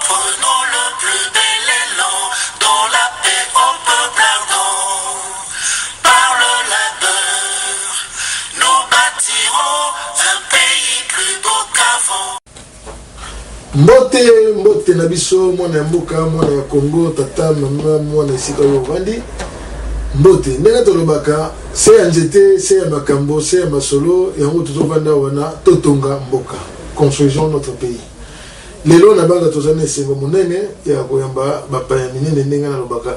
prenons le plus bel élan dans la paix au peuple ardent. Par le labeur, nous bâtirons un pays plus beau qu'avant. Mbote na biso mwana mboka mwana ya Congo tata mama mwana sika yo vandi mbote ndenge tolobaka se ya nzete se ya makambo se ya masolo yango tozovanda wana totonga mboka construisons notre pays lelo na banga tozana esengo monene ya koyamba bapaya minene ndenge na lobaka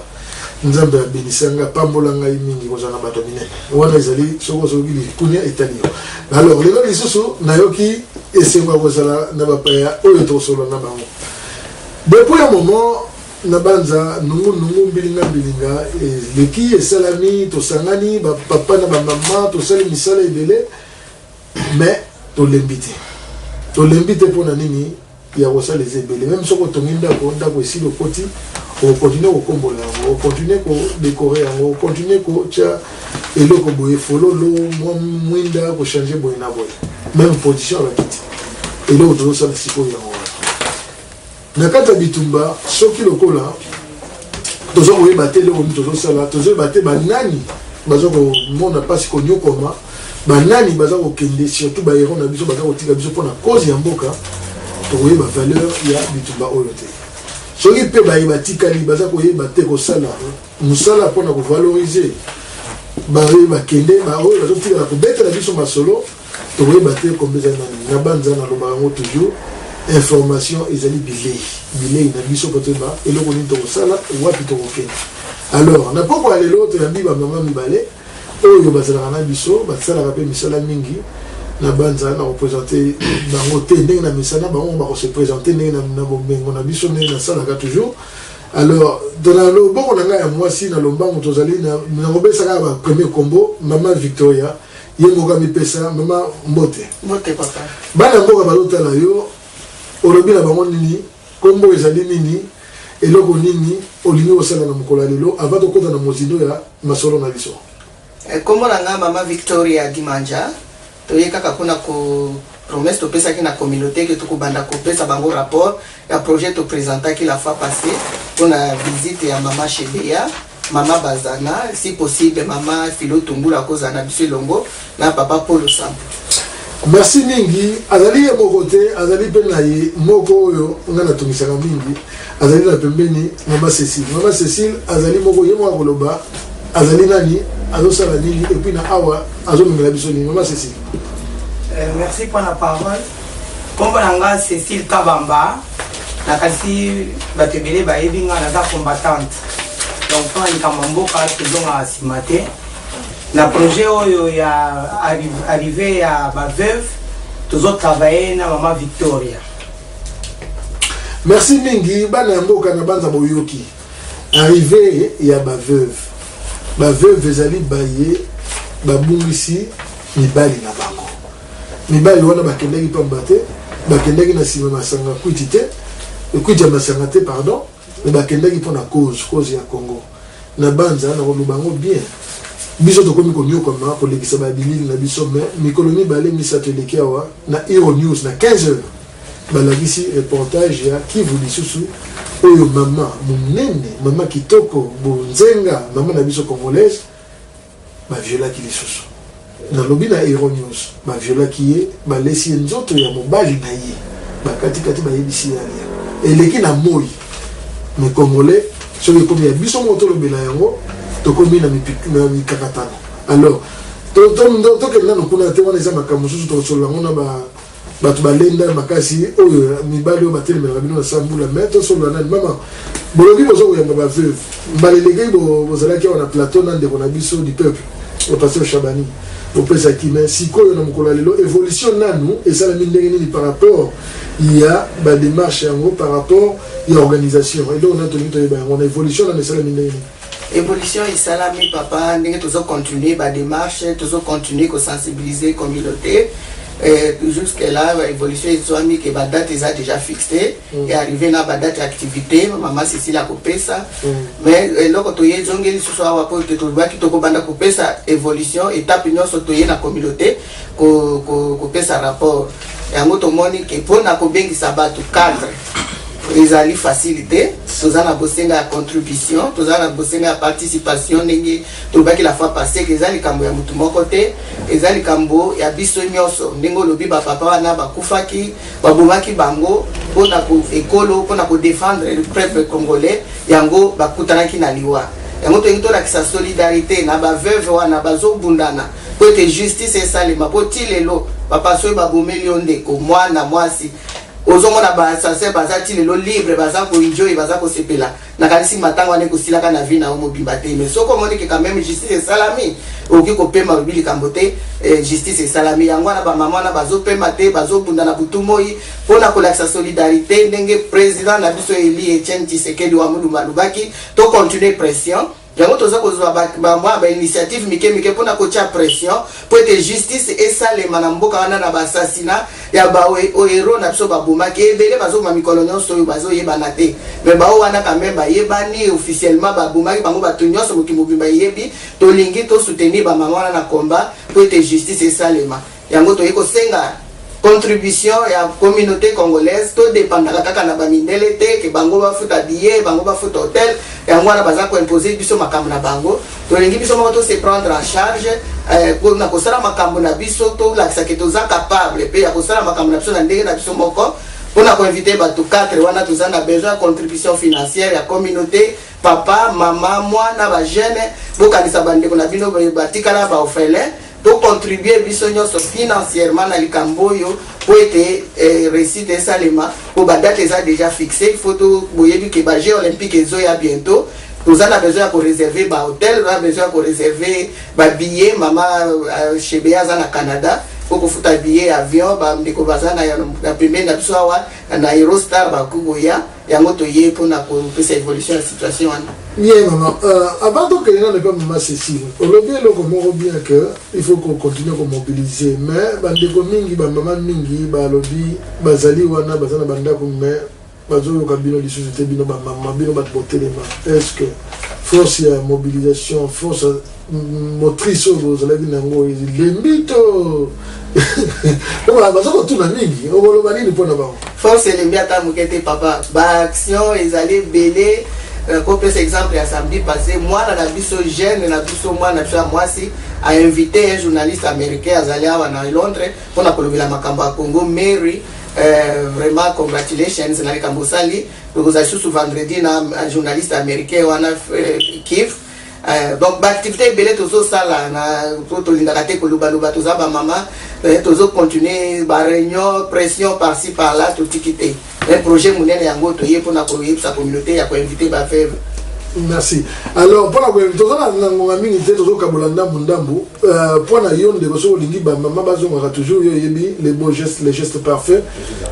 nzambe abenisanga pambola ngai mingi kozana bato minene wana ezali soko soki kunya italio alors lelo lisusu nayoki esengo kozala na bapaya oyo tosolo na bango depuis un moment na banza nungu mbilinga leki esalami tosangani papa na mama tosali misala ebele mais tolembite pona nini ya kosala ezebele même soko tongi ndako esili okoti okontinue kokombola yango okontinue kodekore yango okontinue kotia eloko boye fololo mwinda kochange boye na boye même position ya bakiti eloko tozosala sikoyo yango na kati ya bitumba soki lokola tozo koyeba te eloko nini tozosala tozoyeba te banani baza komona mpasi konyokoma banani baza kokende surtout bahéros na biso baza kotika biso mpona cause ya mboka tokoyeba valeur ya bitumba oyo te soki mpe bayeba tikali baza koyeba te kosala mosala mpona kovalorize bakende oyo bazotikala kobetela biso masolo tokoyeba te kombeza nani na banza naloba yango toujours information ezali bilei na biso poteba eloko nini tokosala wapi tokokende alors na poko ya lelo toyambi bamama mibale oyo bazalaka na biso basalaka mpe misala mingi na banza na représente bango te ndenge na misala bango bakose présente ndenge na bomengo na biso ndenge nasalaka toujours alors dans loboko na ngai ya mwasi na lombango tozali na kobesaka ba premier combo mama Victoria ye moka mipesa mama mbote papa bana mboka balotala yo olobi na bango nini kombo ezali nini eloko nini olingi kosala na mokolo ya lelo avant tokota na mozindo ya masolo na biso kombo na nga mama Victoria Dimanja toye kaka kuna ko promesse topesaki na communauté ke tokobanda kopesa bango rapport ya projet topresentaki la fois passée mpona visite ya mama Chebeya mama Bazana si possible mama Philo Tumbula kozala na biso elongo na papa Paul Sampo. Merci mingi azali ya moko te azali pe na ye moko oyo nga natungisaka mingi azali na pembeni mama Cécile azali moko ye moko koloba azali nani azosala nini et puis na awa azomingela biso nini mama Cécile. Merci pour la parole. Kombo nanga Cécile Kabamba nakasi batebele bayebinga naza combattante donc quand il kamamboka tozonga simate na projet oyo ya arrivé ya ba veuve tozo travailler na mama Victoria. Merci mingi bana mboka na banza boyoki arrivé ya ba veuve ezali baye babungisi mibali na bango mibali wana bakendeki pamba te bakendeki na sima masanga kwiti te kwiti ya masanga te pardon mais bakendeki mpona cause ya Congo na banza na koloba yango bien biso tokomi konyokoma kolekisa babilili na biso mais mikolo mibale misato eleki awa na Hero News na 15h balakisi reportage ya Kivu lisusu oyo mama munene mama kitoko bonzenga mama na biso congolaise baviolaki lisusu na lobi na Hero News baviolaki ye balesi ye nzoto ya mobali na ye bakatikati bayebisi ya eleki na moi mais congolais soki ekomi ya biso moko tolobela yango tokomi na mikakatano alors tokende nano kuna te wana eza makambo mosusu tokosolola yango na bato balenda makasi oyo mibali oyo batelemelaka bino na sambula mais tosolola nani mama bolongi boza koyamba baveuve mbalelekei bozalaki awa na plateau na ndeko na biso du peuple opasteur Chabani opesaki mais sikoyo na mokolo ya lelo évolution nanu esalami ndenge nini par rapport ya badémarche yango par rapport ya organisation eloko na tolingi toyeba yango na évolution nanu esalami ndenge nini évolution isalami papa ndenge tozo continuer ba démarche tozo continuer ko sensibiliser communauté jusque là évolution isoami que ba date est déjà fixée et arrivé na ba date activité mama Cécile a kopesa mais loko toye zongeli susu awa po que tobaki tokobanda kopesa évolution étape nyonso toye na communauté ko pesa rapport yango tomoni que pona kobengisa bato cadre ezali facilité toza na bosenga ya contribution toza na bosenga ya participation ndenge tobaki la fois passée que ezali kambo ya mutu moko te ezali kambo ya biso nyonso ndenge olobi bapapa wana bakufaki babomaki bango mpona ekolo mpona kodéfendre le peuple congolais yango bakutanaki na liwa yango tolingi tolakisa solidarité na baveuve wana bazobundana po ete justice esalema po ti lelo papa soki babomeli yo ndeko mwana mwasi ozomona basase baza ti lelo libre baza koenjoy baza kosepela nakanisi matango wana ekosilaka na vie na yo mobimba te mais soki omoni ke quand même justice esalami okoki kopema lobi likambo te justice esalami yango wana bamama wana bazopema te bazobunda na butu moi mpona kolakisa solidarité ndenge président na biso Eli Etienne Tshisekedi wa Mulumba alobaki tocontinue pression yango toza kozwa bamwa bainitiative mike mpona kotia pression po ete justice esalema na mboka wana na baasasina ya baohero na biso babomaki ebele bazokoma mikolo nyonso oyo bazoyebana te me bao wana kameme bayebani officiellement babomaki bango bato nyonso moki mobimba yebi tolingi tosoutenir bamama wana na komba po ete justice esalema yango toyei kosenga contribution ya communauté congolaise to dépendaka kaka na bamindele te ke bango bafuta billet bango bafuta hotel yango wana baza koimposer biso makambo na bango tolingi biso moko to se prendre en charge na kosala makambo na biso tolakisa ke toza capable mpe ya kosala makambo na biso na ndenge na biso moko mpona koinvite bato 4 wana toza na besoin ya contribution financière ya communauté papa mama mwana bajeune bokanisa bandeko na bino batikala baorphelin tocontribuer biso nyonso financièrement na likambo oyo po ete réussite esalema po badate eza déjà fixé faut boyebi ke bajeux olympique ezoya bientôt toza na besoin ya koreserve bahotel toza na besoin ya koreserve babillet mama chebe aza na Canada po kofuta billet avion bandeko baza na pembeni na biso awa na Eurostar bakuboya yango toye mpona kopesa évolution ya situation wana. Bien, maman. Avant de que nous ne pas maman Cécile, on le dit bien que il faut qu'on continue à mobiliser. Mais bandeko mingi, maman mingi, lobby, bazali wana, bazana banda kume, bazo kabino di société bino maman bino bat botter les mains. Est-ce que force ya mobilisation, force motrice aux élèves nango, les mythes. Bazo tout na mingi, on va le bani ni pona ba. Force les miata mukete papa, ba action ezali belé. Comme par exemple, à samedi passé, moi, la biso jeune, la biso moi, la biso moi si, a invité un journaliste américain à aller à Londres pour la Colombie, Makamba Congo, Mary, vraiment congratulations, na Kambo Sali, nous avons sous vendredi un journaliste américain, on a Kiev. Donc, l'activité belé toujours ça là, na pour l'indicate que l'ubaluba tout ça, maman, toujours continuer, réunion, pression par-ci par-là, tout quitter. Un projet mondial yango toye pour na koyeb sa communauté ya ko inviter ba faire. Merci. Alors pour la toza na ngonga mingi te tozo kabolanda mundambu pour na yonde ko so lingi ba mama bazo ngaka toujours yo yebi les beaux gestes les gestes parfaits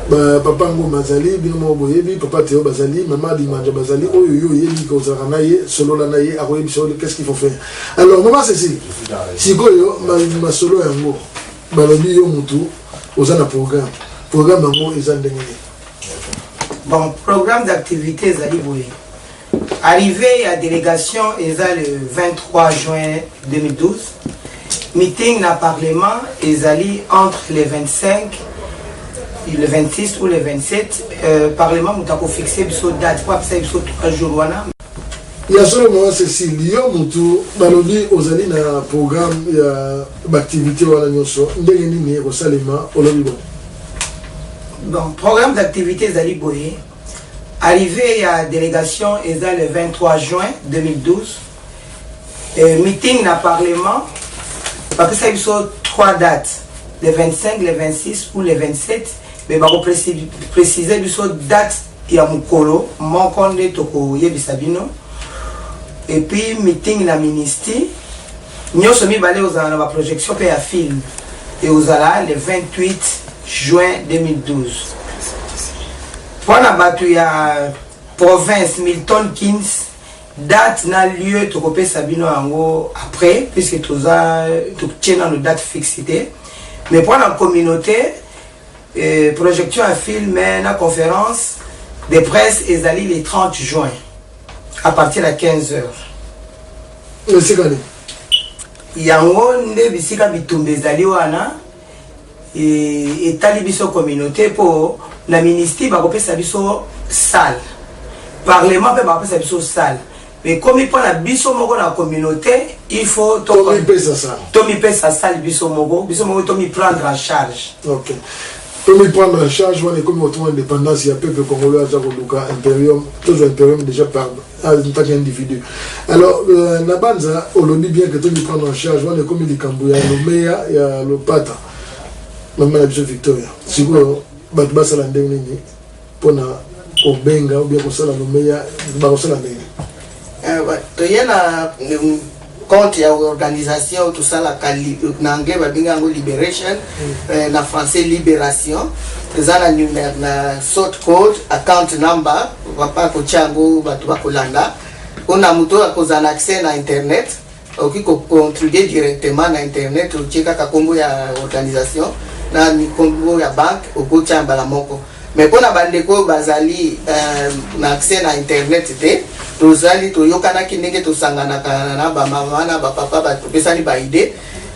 ba papa ngo mazali bino mo boyebi papa Théo bazali maman di manja bazali oyo yo yebi ko zara na ye solo la na ye akoyebi so qu'est-ce qu'il faut faire. Alors maman Cécile sikoyo ma solo yango balobi yo mutu ozana programme ngo ezandenge. Bon, programme d'activité Ezali Boye. Arrivé à délégation Ezali le 23 juin 2012. Meeting na parlement Ezali entre les 25, le 26 ou le 27. Parlement moutako fixé biso date pour ça biso 3 jours wana. Il y a seulement Cécile, yo mutu balobi ozali na programme ya d'activité wala nyonso ndenge nini ko salema olobi bon. Bon, programme d'activité Zali Boye, arrivé à délégation le 23 juin 2012, meeting na parlement, parce que ça il y a 3 dates, le 25, le 26 ou le 27, mais je vais préciser la date il y a Mukolo, mon compte toko yebisabino, et puis meeting na ministère, nous sommes allés aux la projection et à film, et aux le 28 juin 2012. Pour la bataille à province Milton Keynes, date n'a lieu de couper Sabino Ango après, puisque tout ça tient dans une date fixée. Mais pour la communauté, projection à film et la conférence de presse est allée le 30 juin à partir de 15h. Merci Kali. Yango nde bisika bitumbe zali wana et tali biso communauté pour la ministère ba kopesa biso salle. Parlement peut pas faire biso salle. Mais comme il prend la biso mogo dans la communauté, il faut Tommy pesa ça. Tommy pesa salle biso mogo Tommy prendre en charge. OK. Tommy prendre en charge, on est comme autant indépendance, il y a peuple congolais à Jakoduka impérium, toujours impérium déjà par en tant qu'individu. Alors Nabanza au lobby bien que Tommy prendre en charge, on est comme il Kambuya, le meya il y a le pata. Maman la biso Victoria. Siko batu basala ndenge nini pona obenga ou bien kosala le meya ba kosala ndenge. To yena compte ya organisation tout ça la na anglais ba binga ngo liberation na français libération tezana numéro na sort code account number papa ko chango batu bakolanda ona muto akozana accès na internet okiko contribuer directement na internet ucheka kakombo ya organisation na kombo ya banque okochamba la moko mais pona bandeko bazali na accès na internet te tozali toyokana kinenge tosangana na ba mama na ba papa ba topesani ba idée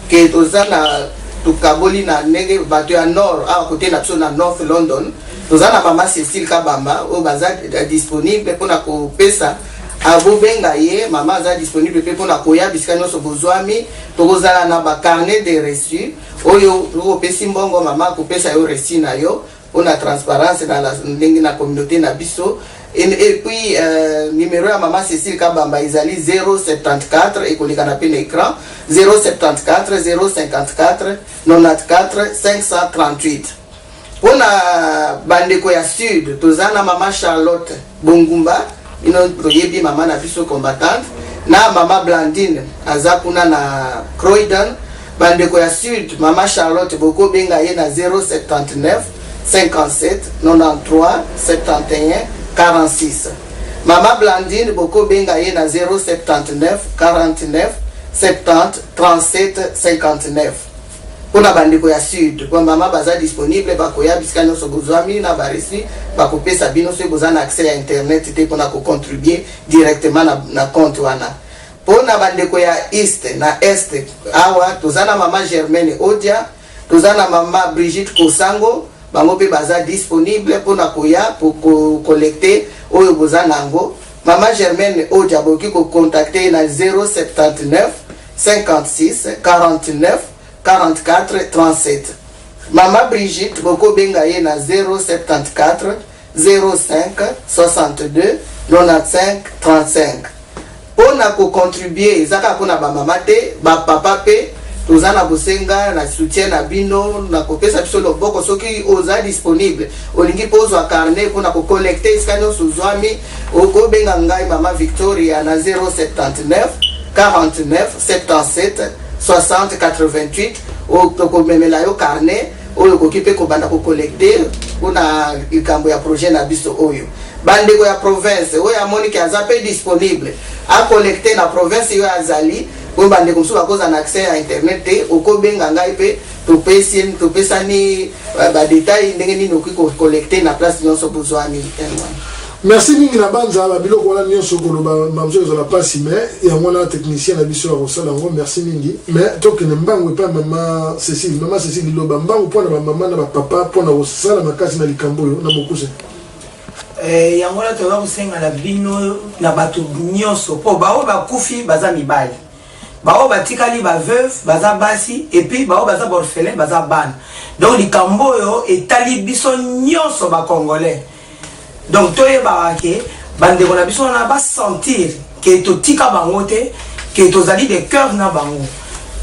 que tozana tukaboli na nenge bato ya nord a côté na na North London tozana mama Cécile Kabamba o baza disponible pona ko pesa abo benga ye mama za disponible pe pona koya bisika nyonso bozwami tokozala na ba carnet de reçu oyo ko pesi mbongo mama ko pesa yo reçu na yo on a transparence dans la communauté na biso et puis numéro ya maman Cécile Kabamba izali 074 et kolika na pe na écran 074 054 94 538 on a bandeko ya sud tozana maman Charlotte Bongumba ino proyebi maman na biso combattante na maman Blandine azakuna na Croydon bandeko ya sud maman Charlotte boko benga ye na 079 57 93 71 46. Maman Blandine boko benga ye na 079 49 70 37 59. Pona bandeko ya sud kwa mama baza disponible bakoya bisika nyonso bozwami na baresi bakopesa bino so bozana accès à internet te pona ko contribuer directement na compte wana. Pona bandeko ya east na est awa tozana mama Germaine Odia tozana mama Brigitte Kosango bango pe baza disponible pona koya pour collecter oyo bozanango mama Germaine Odia boki ko contacter na 079 56 49 44 37. Mama Brigitte boko benga ye na 074 05 62 95 35. Pona ko contribuer ezaka pona ba mama te ba papa pe tozana bosenga na soutien na bino na kopesa biso loboko soki oza disponible olingi pozo carnet pona ko collecter scanner suzwami oko benga ngai mama Victoria na 079 49 77 60 88 oko memela yo carnet oyo kokipe ko banda ko collecter pona ikambo ya projet na biso oyo bandeko ya province oyo amoni ki azape disponible a collecter na province yo azali pour bandeko msuba koza na accès à internet te okobenga ngai pe topesani ba détail ndenge nini okiko collecter na place nyonso bozwani. Merci mingi na banza ba biloko wana nyonso koloba mamzo za la pasi mais ya mwana technicien na biso ya Rosala ngo merci mingi mais tokene mbango pa mama Cécile loba mbango pona ba mama na ba papa pona Rosala makasi na likambo yo na bokuse yango la toza kosenga na bino na bato nyonso po bao bakufi baza mibali bao batikali ba veuve baza basi et puis bao baza orphelin baza bana donc likambo yo etali biso nyonso ba congolais donc toyeba ke bandeko na biso na ba sentir que totika bango te que tozali de cœur na bango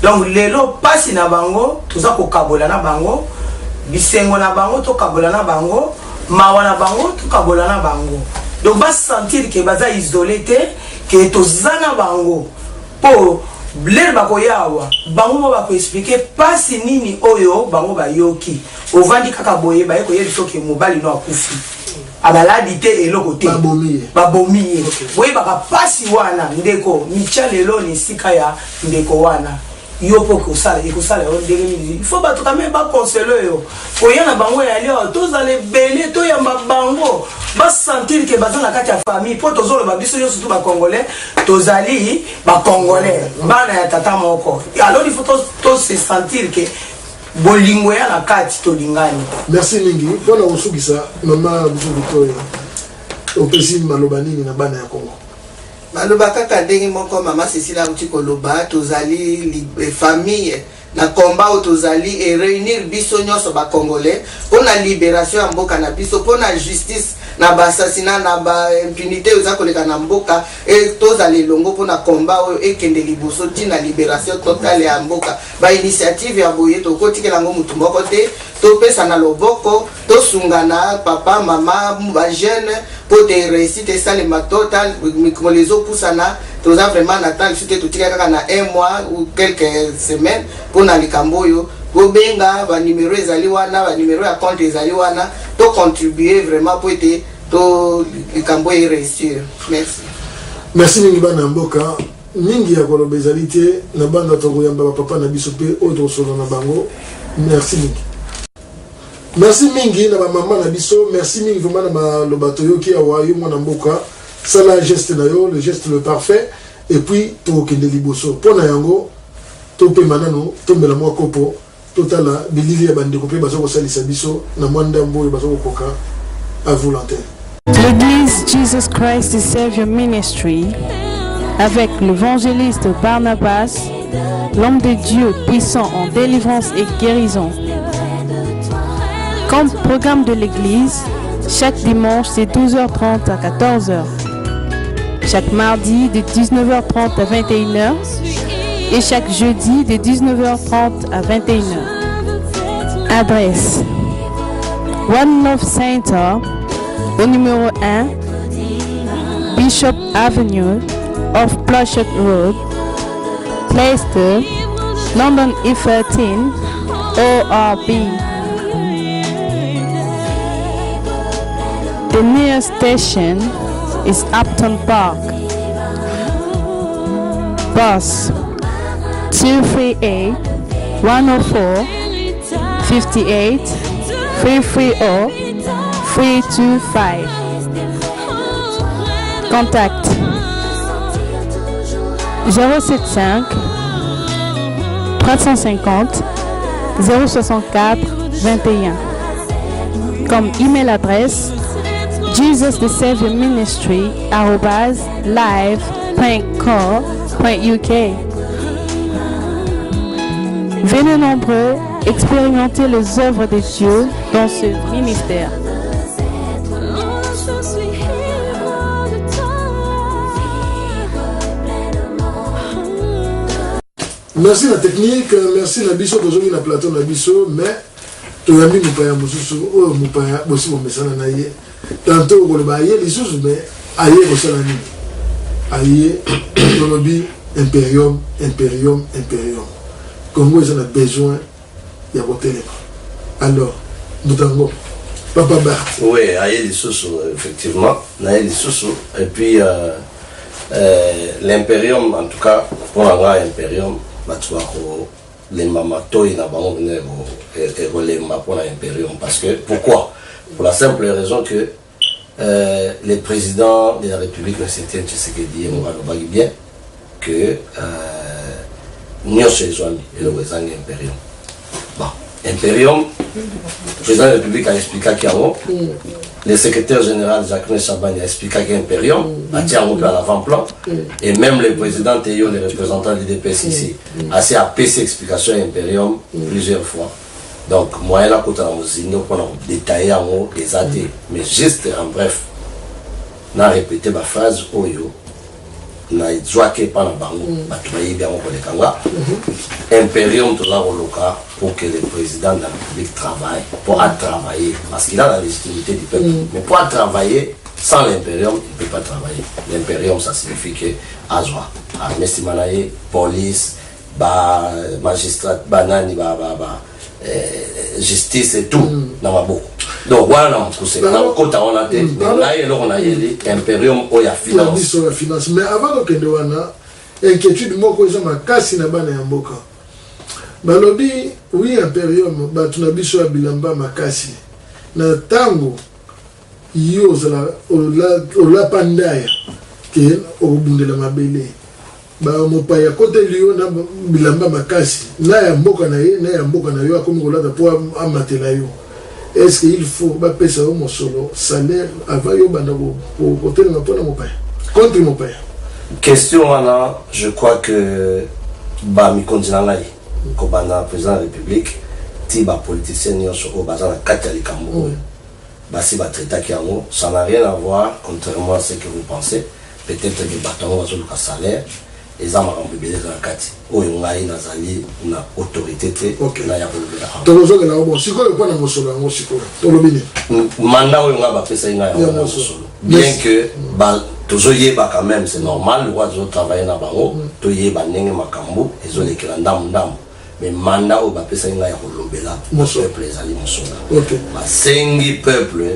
donc lelo pasi na bango toza kokabola na bango bisengo na bango tokabola na bango mawa na bango tokabola na bango donc ba sentir que baza isolé te que tozana bango po blé bakoyawa bango ba ko expliquer pasi nini oyo bango bayoki ovandi kaka boye ba ko yebiso ke mobali no akufi abaladi te eloko te babomi boye baka pasi wana ndeko michalelo ni sika ya ndeko wana yo po kosala ekosala yo ndenge nini il faut bato quand même ba conseiller yo oyana bango ya leo tozale belé to ya mabango ba sentir que bazana kati ya famille po tozolo ba biso yo surtout ba congolais tozali ba congolais bana ya tata moko alors il faut to se sentir que bolingo ya na kati to lingani. Merci mingi pona usukisa mama Victoria opesi maloba nini na bana ya Congo? Maloba kaka ndenge moko mama Cécile aruti koloba tozali famille na combat tozali et réunir biso nyonso ba congolais pour la libération ya mboka na biso pour la justice na ba assassinat na ba impunité oza koleka na mboka et tozali longo pour na combat et kende liboso tina libération totale ya mboka ba initiative ya boye to kotikela ngo mutu moko te to pesa na loboko to sungana papa mama ba jeune pour te réussite ça le total les autres poussana toza vraiment natal c'était tout kaka na un mois ou quelques semaines pour na likamboyo bobenga ba numéro ezali wana ba numéro ya compte ezali wana to contribuer vraiment pour être to likamboyo réussir. Merci mingi bana mboka mingi ya koloba ezali te na banda to koyamba papa na biso pe autre solo na bango. Merci mingi. Merci mingi na ba mama na biso, merci mingi vraiment na ba lobato yo ki awa yo mwana mboka. Ça là geste na yo, le geste le parfait et puis to kende liboso pona yango to pe manano to mbela mwa kopo totala bilili ya bande kopé bazo ko salisa biso na mwanda mboyo bazo ko koka à vous l'antenne. L'église Jesus Christ the Savior Ministry avec l'évangéliste Barnabas, l'homme de Dieu puissant en délivrance et guérison. Comme programme de l'église, chaque dimanche c'est 12h30 à 14h. Chaque mardi de 19h30 à 21h et chaque jeudi de 19h30 à 21h. Adresse One Love Center au numéro 1 Bishop Avenue off Plouchot Road, Leicester, London E13 ORB. The nearest station is Upton Park. Bus 238 104 58 330 325. Contact 075 350 064 21. Comme email adresse Jesus the Savior Ministry @live.co.uk. Venez nombreux expérimenter les œuvres de Dieu dans ce ministère. Merci la technique, merci la biso aujourd'hui la plateau la biso mais tu as mis mon père mususu oh mon père aussi mon message na yé tantôt on le bailler les sous mais aïe au salami aïe lobby imperium comme vous avez besoin il y a votre téléphone alors nous t'envoie papa Bart oui aïe les sous effectivement aïe les sous et puis l'imperium en tout cas pour avoir imperium les mamatoïs n'a pas les pour l'imperium parce que pourquoi pour la simple raison que les présidents de la République le septième Tshisekedi on va bien que nous sommes les amis et le président imperium bon imperium le président de la République a expliqué qu'il y a le secrétaire général Jacques Chaban a expliqué qu'Imperium a tiré un peu à l'avant-plan et même le président Théo, les représentants du DPS ici, a fait ces explications à Imperium plusieurs fois. Donc, moi, là, quand on a détaillé en haut les athées, mais juste en bref, on a répété ma phrase, Oyo, on a dit que pendant Imperium, tout là, pour que le président de la République travaille, pour travailler, parce qu'il a la légitimité du peuple. Mais pour travailler, sans l'impérium, il ne peut pas travailler. L'impérium, ça signifie que Azwa, armée simanaye, police, magistrat, banani, justice et tout, dans ma boucle. Donc voilà, on a dit, on a dit, l'impérium, il y a finance. Mais avant que nous ayons inquiétude, moi, je suis cassé dans la mboka. Balobi, oui, impérium, batunabiso ya bilamba makasi. Na tango, yo ola pandaya, ke obundela mabele. Ba mopaya kote liyo na bilamba makasi. Na ya mboka na ye, na ya mboka na yo, akomi kolata po amatela yo. est-ce qu'il faut baisser mon solo salaire avant yo banda pour côté mon père contre mon père? Question là, je crois que ba mi continent là ko bana président de la République ti ba politicien nyonso o bazana kati likambo ba si ba traiter ki yango, ça n'a rien à voir contrairement à ce que vous pensez. Peut-être que batongo va sur le salaire et ça m'a rempli les kati o ngai nazali na autorité te na ya kolobela tozo ke na bon siko le pona mosolo ngo siko to lobini mandat o nga ba pesa nga ya mosolo bien que ba tozo yeba quand même c'est normal le roi de travailler na bango to yeba ndenge makambo ezo lekela ndam mais mandat o ba pesa nga ya kolobela peuple ezali mosolo ba sengi peuple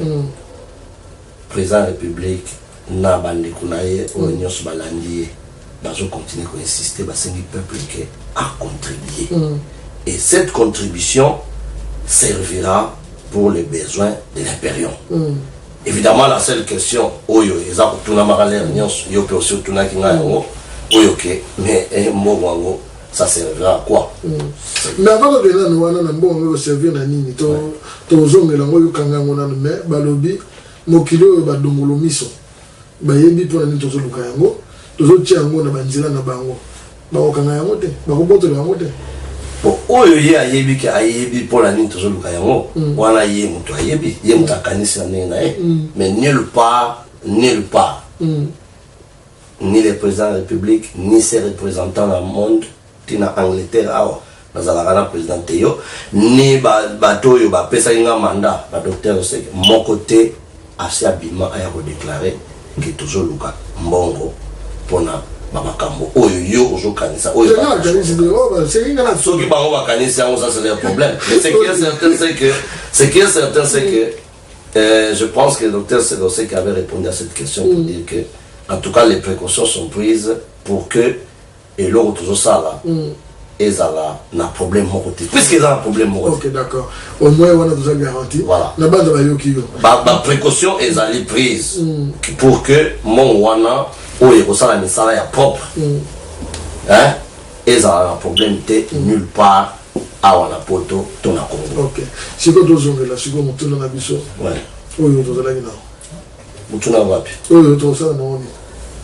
président de la République na bande kunaye o nyos balandi bazo continuer à insister parce que le peuple a contribué et cette contribution servira pour les besoins de l'impérium. Évidemment la seule question oyo eza ko tuna makalere nyos yo pe aussi tuna kinga ngo oyo ke mais mbo ça servira à quoi? Mais avant de venir nous wana mbo ngo servir na nini to zongela ngo yo kanga ngona mais balobi mokilo ba dongolo miso ba yebi pona ni to zo luka yango tozo tia ngo na banzela na bango ba okanga yango te ba ko boto yango te bon oyo ye ayebi ke ayebi pona ni to zo luka yango wana ye muto ayebi ye mutakanisi na nena mais nulle part ni le président de la République ni ses représentants dans le monde tina Angleterre awa nazalaka na président teyo ni bato yo ba pesa nga mandat ba docteur Sek mon côté assez habilement aya ko déclarer que tozo luka mbongo pona makambo oyo yo ozo kanisa oyo soki bango bakanisi yango ça c'est le problème mais ce qui est certain c'est que je pense que le docteur Sedosek avait répondu à cette question pour dire que en tout cas les précautions sont prises pour que et l'autre toujours ça là et ça là n'a problème mon côté puisqu'ils ont un problème mon côté. Ok d'accord au moins on a déjà garanti voilà la base va yo kiyo ba précaution est allée prise pour que mon wana ou il ressent la misala ya propre hein et ça a un problème nulle part à wana poto ton a Congo. Ok si ko dozonge la si ko mutuna na biso ouais oyo tozala kina mutuna wapi oyo tozala na oni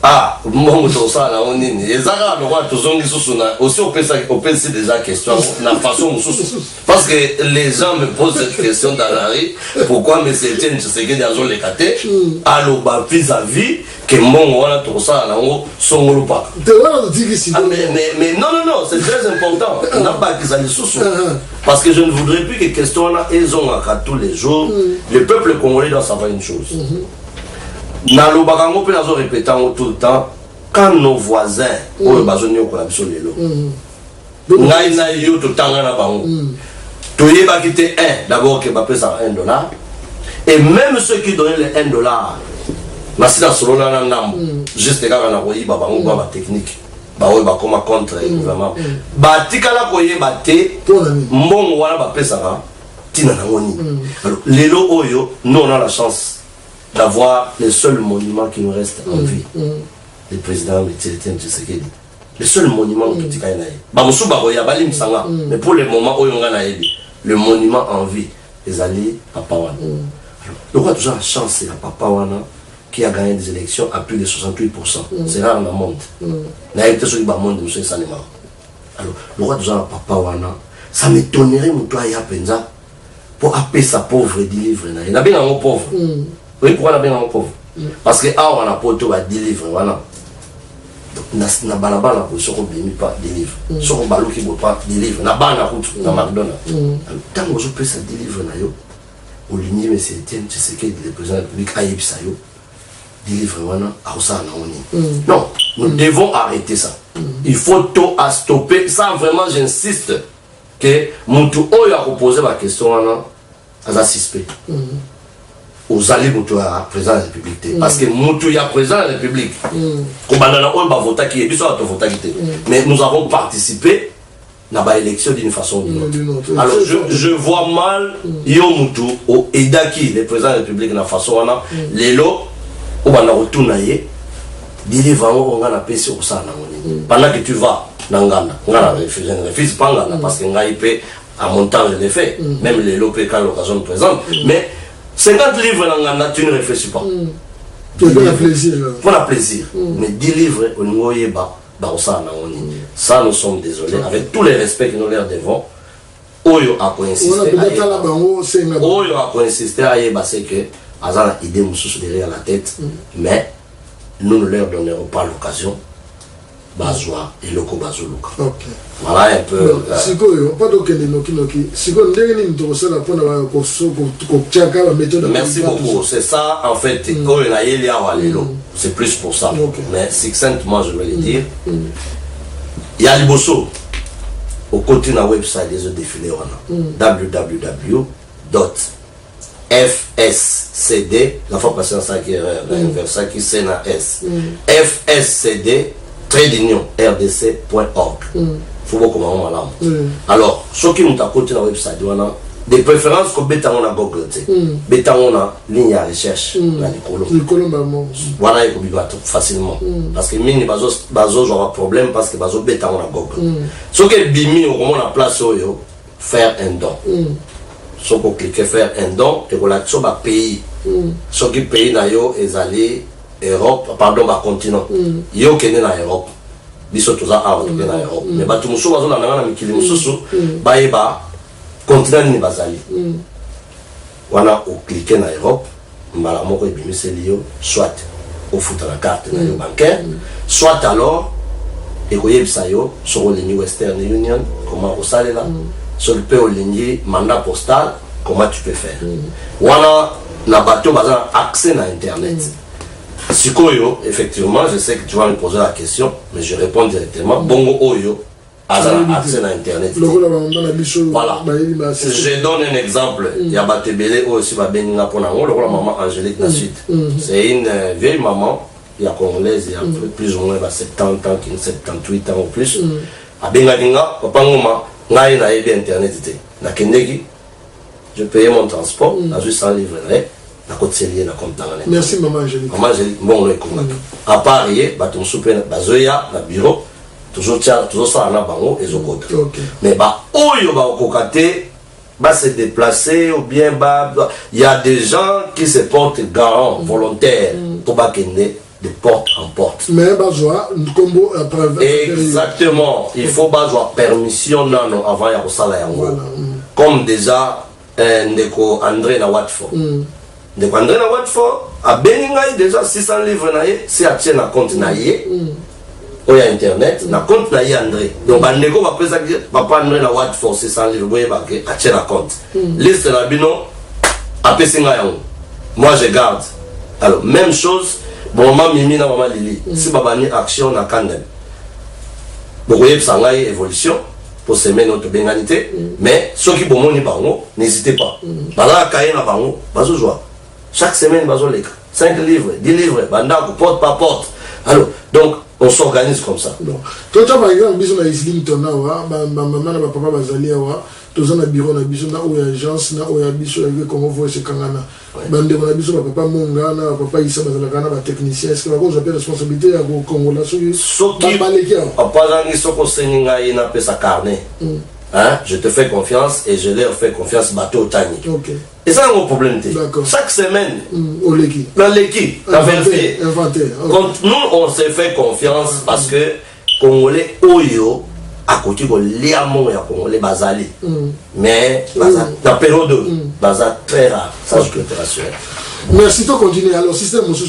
ah mon to ça na oni ni ezaka le roi tozongi susuna aussi on peut déjà question na façon parce que les gens me posent cette question dans la rue pourquoi mais c'est une ce que dans les caté allo ba vis-à-vis que mon wana to ça na ngo songolo pa te wana digi si mais non c'est très important on n'a pas que ça les sous parce que je ne voudrais plus que question là ils ont à tous les jours le peuple congolais doit savoir une chose na lo bakango pe nazo répéter tout le temps quand nos voisins oyo bazoni okola biso lelo ngai na yo to tanga na bango to yeba kite d'abord que ba pesa $1 et même ceux qui donnaient les $1 masina solo na ndambo juste kaka na koyiba bango ba technique ba oyo ba koma contre gouvernement ba tikala koyeba te mbongo wana ba pesa ka tina na ngoni alors lelo oyo nous on a la chance d'avoir les seuls monuments qui nous restent en vie. Le président Etienne Tshisekedi. Le seul monument qui est là. Mais pour le moment, le monument en vie, les alliés Papa Wana. Le roi toujours la chance, c'est la Papa Wana qui a gagné des élections à plus de 68%. C'est rare dans le monde. Alors, le roi toujours la Papa Wana, ça m'étonnerait pour appeler sa pauvre délivre. Il y a bien un pauvre. Oui, pourquoi on a bien un pauvre? Parce que on a pas tout à délivrer, voilà. Na balabala ko soko bimi pas délivre. Soko balu ki bo pas délivre. Na bana route na McDonald's. Tant que je peux ça délivre na yo. Au ligne mais c'est Etienne Tshisekedi le président de la République ayebisa yo. Délivre wana a ça na oni. Non, nous devons arrêter ça. Il faut tout à stopper. Ça vraiment j'insiste que mutu oyo a posé la question wana aza suspect. Aux alliés de la président de la République. Parce que nous y a président de la République. Mais nous avons participé à l'élection d'une façon ou d'une autre. Alors je vois mal Yomutu au Edaki, le président de la République, de façon les lots, où on a retourné, pendant que tu vas, Nangana, on a refusé pas parce que à mon temps je l'ai fait, même les lopés quand l'occasion me présente, mais 50 livres dans la tu ne réfléchis pas. Pour le plaisir. Pour le plaisir. Mais 10 livres, au niveau ça nous sommes désolés, avec tous les respects que nous leur devons. Oyo a coïncidé. Oyo a coïncidé à c'est que Azana idée nous derrière la tête, mais nous ne leur donnerons pas l'occasion. Bazwa et loko bazuluka. Ok. Voilà un peu. Merci beaucoup. C'est ça en fait. C'est plus pour ça. Mais succinctement je vais le dire. Il y a le bosso. Au côté de la website des autres défilés www.fscd la fois passée ça qui est ça qui c'est na S fscd rdc.org. Faut voir comment on l'a. Alors, ce qui nous a côté dans le website, des préférences que bêta on a Google, bêta on a ligne à recherche dans les colons. Voilà, il peut facilement. Parce que mine bazo j'aurai problème parce que bazo bêta on a Google. Ce qui est bimi au moment la place faire un don. Ce qu'on clique faire un don et qu'on a sur ma pays. Ce qui pays d'ailleurs est allé Europe, pardon, ma continent. Yo kene na Europe. Biso toza a kene na Europe. Mais ba tumuso bazo na ngana mikili mususu ba yeba continent ni bazali. Wana o cliquer na Europe, mbala moko ebimiseli yo soit au futa la carte na yo bancaire, soit alors et koyebisa yo sur le Western Union comment au salela, sur le peu au ligne mandat postal comment tu peux faire. Wana na bateau bazana accès na internet. Sikoyo, effectivement, je sais que tu vas me poser la question, mais je réponds directement. Bongo Oyo, Azana accès à Internet. Voilà. Je donne un exemple. Il y a Batebele aussi, Babenina Ponango, le maman Angélique Nassuite. C'est une vieille maman, il y a congolaise, il y a plus ou moins 70 ans, 78 ans ou plus. A Bengadinga, Papa Ngoma, Naï Naïbi Internet. Na Kendegi, je payais mon transport, à juste 100 livres. Merci maman Angélique. Maman Angélique, bon le à part hier, baton souper bazoya na bureau, toujours ça na bango et zokote. Mais bah oyo ba okokate ba se déplacer ou bien bah il y a des gens qui se portent garant volontaires pour ba kende de porte en porte. Mais bazoa combo exactement, il faut bazoa permission nano avant ya kosala yango. Comme déjà ndeko André na Watford. De quand on a Watford, à Beningaï déjà 600 livres c'est à tiens na compte naïe. Il y a internet, na compte naïe André. Donc on négo va présenter papa André na Watford 600 livres, vous voyez à tiens na compte. Liste la bino à Pessinga yango. Moi je garde. Alors même chose, bon maman Mimi na maman Lili. Si babani action na Kandem. Vous voyez ça ngaï évolution pour semer notre bénalité, mais ceux qui bon bango, n'hésitez pas. Bala kaye na bango, bazo joie. Chaque semaine, 5 livres, 10 livres, porte par porte. Alors, donc, on s'organise comme ça. Toi, par exemple, bisous na Islim Tonawa, maman na papa bazaliawa, tous na bureau na bisous na ou agence na ou bisous avec comment voit ce kangana. Bande na bisous papa monga na papa Issa bazalaka na technicien, est-ce que la cause appelle responsabilité à Congo là sur qui papa zangi soko seninga ina pesa carnet. Hein, je te fais confiance et je leur fais confiance bateau tani. Et ça c'est un problème. Chaque semaine, au l'équipe, la vérifié. Quand nous on s'est fait confiance parce que Congolais Oyo à côté de l'Iamon et à Congolais Bazali. Mais la période Bazali très rare, ça je peux te rassurer. Merci de continuer. Alors système monsieur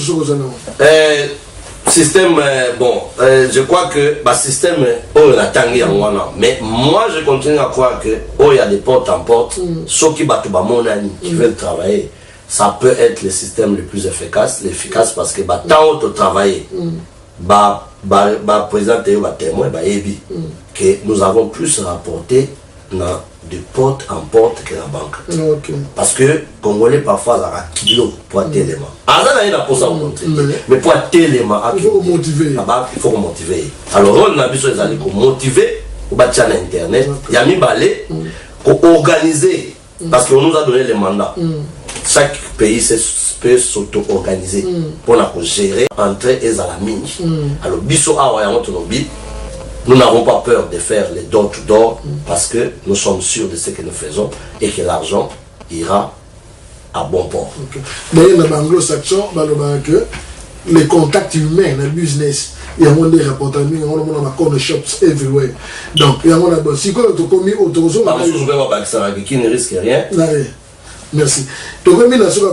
système, bon, je crois que le système, mais moi je continue à croire que il y a des portes en porte, ceux qui veulent travailler, ça peut être le système le plus efficace parce que tant que travailler, présenter témoin, que nous avons plus rapporté de porte en porte que la banque. Parce que Congolais parfois a un kilo pour un élément. Mais pour un élément, il faut motiver. Il faut motiver. Alors on a besoin de motiver au bâtir internet. Il y a mis balai pour organiser. Parce qu'on nous a donné les mandats. Chaque pays peut s'auto-organiser pour gérer entrée et à la mine. Alors biso awa ya moto nobi Nous n'avons pas peur de faire les dons to door parce que nous sommes sûrs de ce que nous faisons et que l'argent ira à bon port. D'ailleurs, dans l'anglo-saxon, que les contacts humains dans le business, il y a des rapports, il y a des shops everywhere. Donc, il y a des si quand tu commis autorisation, qui ne risque rien. Merci. Donc,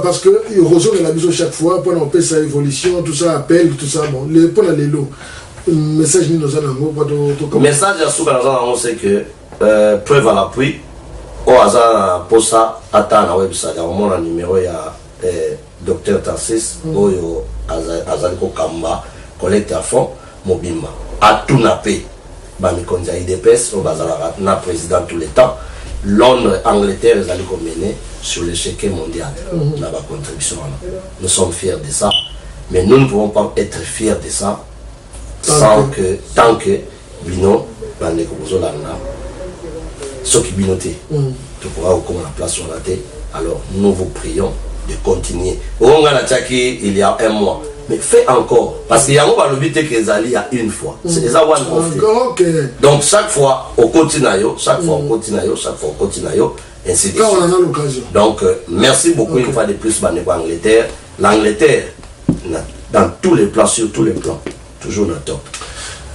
parce que il reçoit la vision chaque fois, pour on sa évolution, tout ça, appel, tout ça. Bon, pour les lots, le message nous a le message c'est que preuve à l'appui, au hasard pour ça, attends la website, à mon numéro, il y a Dr Tarsis, Oyo Azaliko Kamba, collecte à fond, Mobima. À tout napé, Bamikonza IDPS, au bazar na président tous les temps. Londres, Angleterre, ils allaient mener sur l'échec mondial, la contribution. Nous sommes fiers de ça, mais nous ne pouvons pas être fiers de ça tant que Bino, ce qui binoté, tu pourras au la place sur la tête. Alors nous vous prions de continuer. On a attaqué il y a un mois. Mais fais encore. Parce qu'il y a un but que Zali a une fois. C'est ça one conflit. Donc chaque fois, on continue, chaque fois on continue, chaque fois on continue, ainsi de suite. On en a l'occasion. Donc merci beaucoup une fois de plus, Angleterre. L'Angleterre, dans tous les plans, sur tous les plans, toujours na top.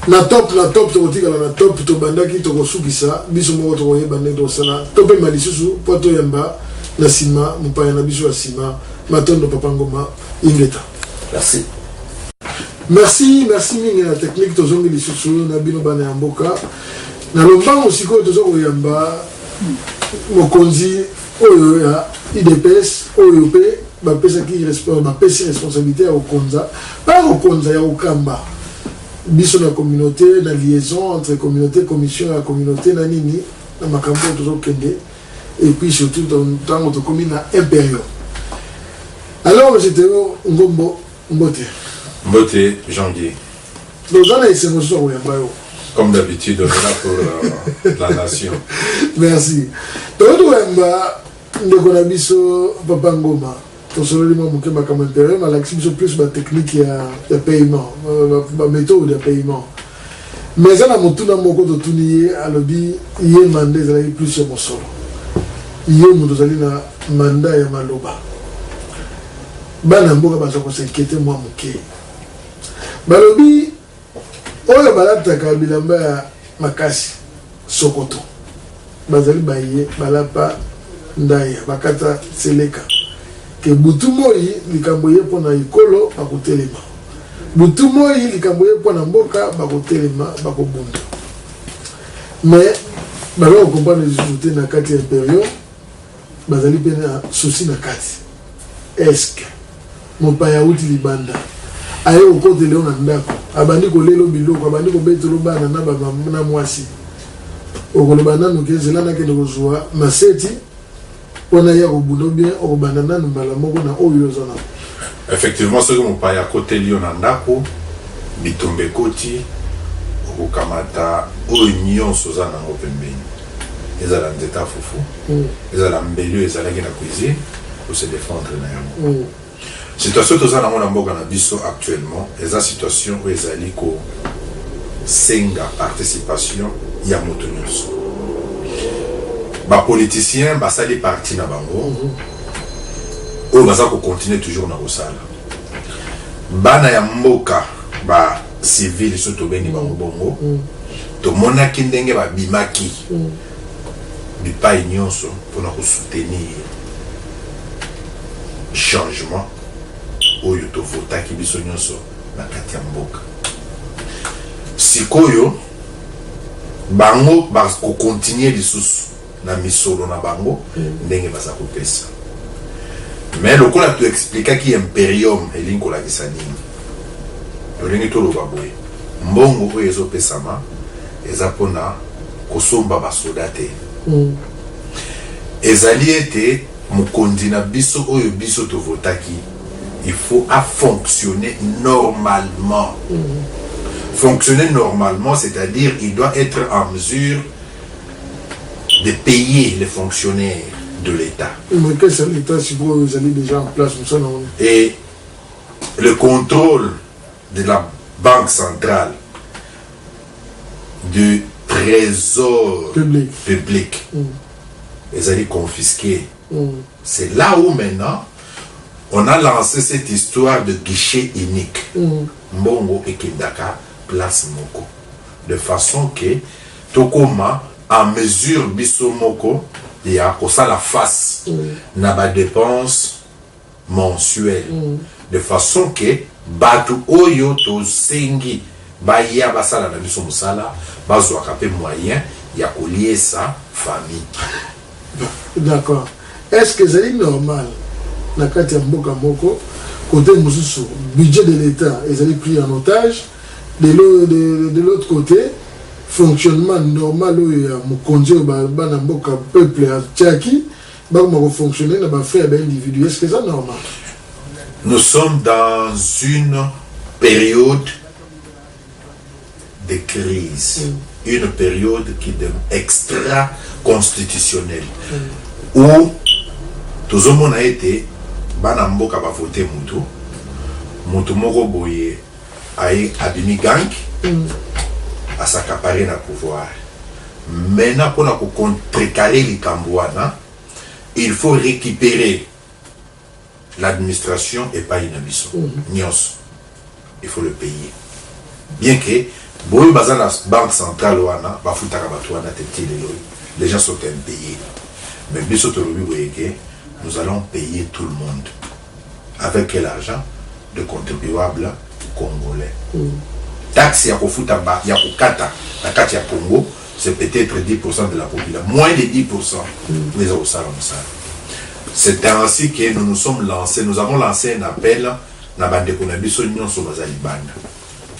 Na top, na top, to bandaki to kosukisa, biso moko to koyeba to sala. Topé malisusu, poto yamba, na sima, mupaya na biso asima, matondo papa ngoma, ingeta. Merci. Merci mingi na technique tozongi lisusu na bino bana ya mboka. Na lombango sikoyo tozoko yamba mokonzi oyo ya IDPS oyo pe bapesaki responsabilité ya okonza, pas okonza ya okamba. Biso na communauté, la liaison entre communauté, commission et communauté, na nini, na makambo tozokende, et puis surtout dans notre commune na Imperium. Alors j'étais Ngombo Mbote. Mbote, janvier. Donc, on a essayé de se comme d'habitude, on est là pour la nation. Merci. Donc, on a dit Papa Ngoma. On a dit plus de technique de paiement, de méthode de paiement. Mais on a dit que il y a un mandat plus sur mon solo. Il y a un mandat ya maloba. Bana mboka baza ko s'inquiéter moi moké. Balobi oyo balataka bilamba ya makasi Sokoto. Bazali baye balapa ndaya bakata seleka. Ke butu moi likambo ye pona ikolo bakotelema. Butu moi likambo ye pona mboka bakotelema bakobunda. Mais balo comprendre les soucis na kati ya période bazali pena souci na kati. Est-ce que mon paya uti libanda aye okote leo na ndako abandi kolelo biloko abandi kobetelo bana na baba na mwasi okoloba nanu kezela na kende kozwa maseti ona ya kobuno bien okobanda nanu mbala moko na oyo zona. Effectivement, ce que mon paya kote leo na ndako bitombe koti okamata oyo nyonso za na pembeni ezala nzeta fufu ezala mbelio ezala na cuisine pour se défendre na yango. Situation que nous avons actuellement, c'est la situation où ils allaient senga participation ya motonyoso. Les politiciens, ça les partis na bango. Ou baza ko continuer toujours na osala. Bana ya mboka ba civil surtout beni bango bongo. To mona kindenge ba bimaki. Bipa nyonso pour na soutenir changement. Oyo to vota ki biso nyonso na kati ya mboka. Sikoyo bango ba ko continuer lisusu na misolo na bango ndenge baza ko pesa. Mais le kola tu expliquer ki Imperium elinko la kisanini. Olingi to lo baboye. Mbongo oyo ezo pesama eza pona kosomba ba soldate. Ezali ete mukondi na biso oyo biso to votaki. Il faut fonctionner normalement. Fonctionner normalement, c'est-à-dire il doit être en mesure de payer les fonctionnaires de l'État. Mais qu'est-ce que l'État, si vous allez déjà en place, et le contrôle de la Banque centrale, du trésor public. Ils allaient confisquer. C'est là où maintenant on a lancé cette histoire de guichet unique. Mbongo et Kindaka, place Moko. De façon que Tokoma, en mesure Bissomoko, il y a ça la face, n'a pas de dépenses mensuelles. De façon que Batu Oyo to Sengi, Baya Basala na Bisso Musala, Bazo Akape moyen, il y a collier sa famille. D'accord. Est-ce que c'est normal, na kati ya mboka moko, côté mususu, budget de l'État, ils allaient pris en otage, de l'autre côté, fonctionnement normal où il y a mon conduit na mboka peuple à Tchaki, bah comment fonctionner na ba frère individu. Est-ce que c'est normal? Nous sommes dans une période de crise, une période qui est extra-constitutionnelle, où tout le monde a été, bana mboka ba voté mutu moko boye aye abimi gang, à s'accaparer le pouvoir. Maintenant, pour contrecarrer les Cambouana, il faut récupérer l'administration et pas une abisso. Il faut le payer. Bien que, bon, la banque centrale, les gens sont payés. Mais nous allons payer tout le monde. Avec quel argent? De contribuables congolais. Taxe ya kofuta ba ya kokata na kati ya Congo, c'est peut-être 10% de la population, moins de 10% les au salon ça. C'est ainsi que nous nous sommes lancés, nous avons lancé un appel na bande konabiso nyonso bazali banda